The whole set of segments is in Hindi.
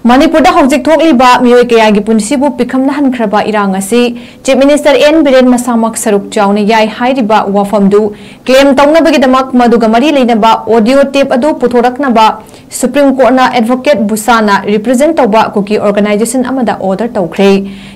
मणिपुर हौजिक थोक्लिबा मियोय कयागी पुनसिबु पिखमना हनख्रबा इरांग असि चीफ मिनिस्टर एन बिरेन मसामक सरुक चावना याय हाइरिबा वाफमदु क्लेम तौनबगिदमक मदुगा मरी लेनबा ऑडियो टेप अदु पुथोरकनबा सुप्रीम कोर्टना एडवोकेट बुसाना रिप्रेजेंट तौबा कुकी ऑर्गेनाइजेशन अमदा ऑर्डर तौख्रे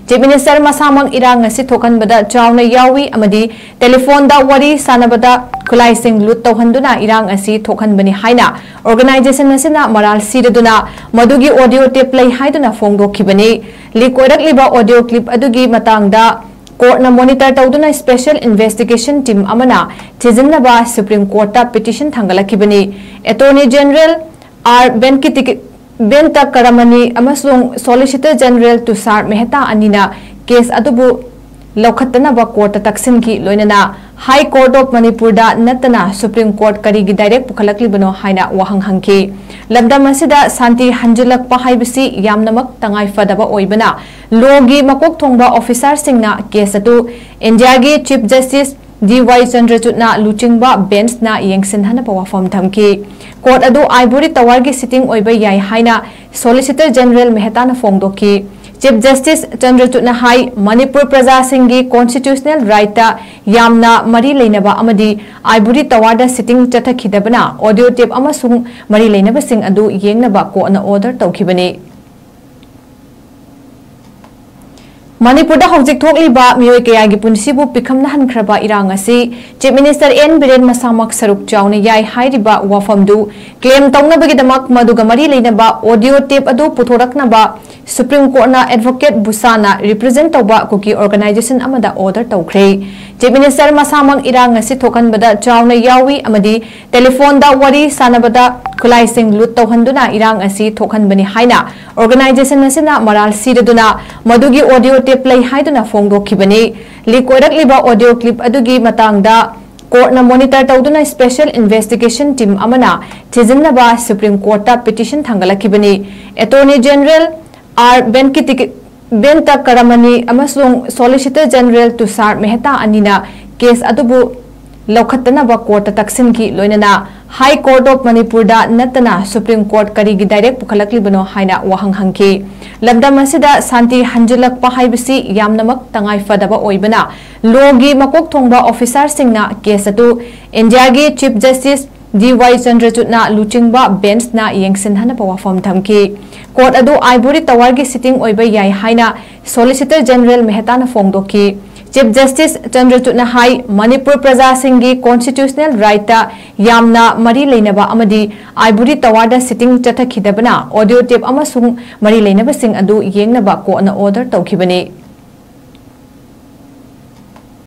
चीफ मिनिस्टर मसामक इरांग असि थोकनबदा चावना यावी अमदी टेलीफोन दा वरी सानबदा खुलाइसिंग लुट तौहंदुना इरांग असि थोकनबनी हाइना ऑर्गेनाइजेशन असिना मराल सिरदुना मदुगी ऑडियो टेप लई हाइदुना फोंगदोखिबनी लीक ओइरकलिबा ऑडियो क्लिप अदुगी मतांगदा कोर्टना मॉनिटर तौदुना स्पेशल इन्वेस्टिगेशन टीम अमना थिजिनबा सुप्रीम कोर्टा पिटिशन थांगलखिबनी अटॉर्नी जनरल 𝗟𝗘𝗜𝗡𝗜𝗓𝗓 सोलिसिटर जनरल 𝗧𝗣𝗑𝗜𝗓𝗓 अनिना केस अदुबु लौखत्तनबा कोर्ट तक्सिनकी लोइनना हाई कोर्ट ऑफ मणिपुर दा नतना सुप्रीम कोर्ट करीगी डायरेक्ट पुखलकलिबनो हाइना वहंग हंकी लमदम असिदा शांति हंजिलकपा हाइबसी यामनमक तंगाई फदबा ओइबना लोगी मकोक थोंगबा ऑफिसर सिंगना केस अदु इंडिया गी चीफ जस्टिस 𝗑𝗢𝗧𝗔𝗣𝗘 लुचिंगबा बेंचना येंगसिनहनबा वाफम थमकी कोर्ट अदु 𝗑𝗢𝗧 की सिटिंग ओइबा याय हाइना सोलिसिटर जनरल मेहताना फोंगदोकी चीफ जस्टिस 𝗟𝗘𝗜𝗡 हाई मणिपुर प्रजा सिंगी कॉन्स्टिट्यूशनल राइट यामना मरी लेनबा अमदी 𝗑𝗢𝗧 सिटिंग चथखिदबना ऑडियो टेप अमसुंग मरी लेनबा सिंग अदु येंगनबा कोर्टना ऑर्डर तौखिबनी मणिपुर हौजिक थोक्लिबा मियोय कयागी पुनसिबु पिखमना हनख्रबा इरांग असि चीफ मिनिस्टर एन बिरेन मसामक सरुक चावना याय हाइरिबा वाफमदु क्लेम तौनबगिदमक मदुगा मरी लेनबा ऑडियो टेप अदु पुथोरकनबा सुप्रीम कोर्टना एडवोकेट बुसाना रिप्रेजेंट तौबा कुकी ऑर्गेनाइजेशन अमदा ऑर्डर तौख्रे चीफ मिनिस्टर मसामक इरांग असि थोकनबदा चावना यावी अमदी टेलीफोन दा वरी सानबदा खुलाइसिंग लुट तौहंदुना इरांग असि थोकनबनी हाइना ऑर्गेनाइजेशन असिना मराल सिरदुना मदुगी ऑडियो टेप लई हाइदुना फोंगदोखिबनी लीक ओइरकलिबा ऑडियो क्लिप अदुगी मतांगदा कोर्टना मॉनिटर तौदुना स्पेशल इन्वेस्टिगेशन टीम अमना थिजिनबा सुप्रीम कोर्टा पिटिशन थांगलखिबनी अटॉर्नी जनरल 𝗟𝗘𝗜𝗡𝗡𝗓𝗓 सोलिसिटर जनरल 𝗧𝗣𝗑𝗓𝗓 अनिना केस अदुबु लौखत्तनबा कोर्ट तक्सिनकी लोइनना हाई कोर्ट ऑफ मणिपुर दा नतना सुप्रीम कोर्ट करीगी डायरेक्ट पुखलकलिबनो हाइना वहंग हंकी लमदम असिदा शांति हंजिलकपा हाइबसी यामनमक तंगाई फदबा ओइबना लोगी मकोक थोंगबा ऑफिसर सिंगना केस अदु इंडिया गी चीफ जस्टिस 𝗑𝗢𝗧𝗔𝗣𝗘 लुचिंगबा बेंचना येंगसिनहनबा वाफम थमकी कोर्ट अदु 𝗑𝗢𝗧 की सिटिंग ओइबा याय हाइना सोलिसिटर जनरल मेहताना फोंगदोकी चीफ जस्टिस 𝗟𝗘𝗜𝗡 हाई मणिपुर प्रजा सिंगी कॉन्स्टिट्यूशनल राइट यामना मरी लेनबा अमदी 𝗑𝗢𝗧 सिटिंग चथखिदबना ऑडियो टेप अमसुंग मरी लेनबा सिंग अदु येंगनबा कोर्टना ऑर्डर तौखिबनी।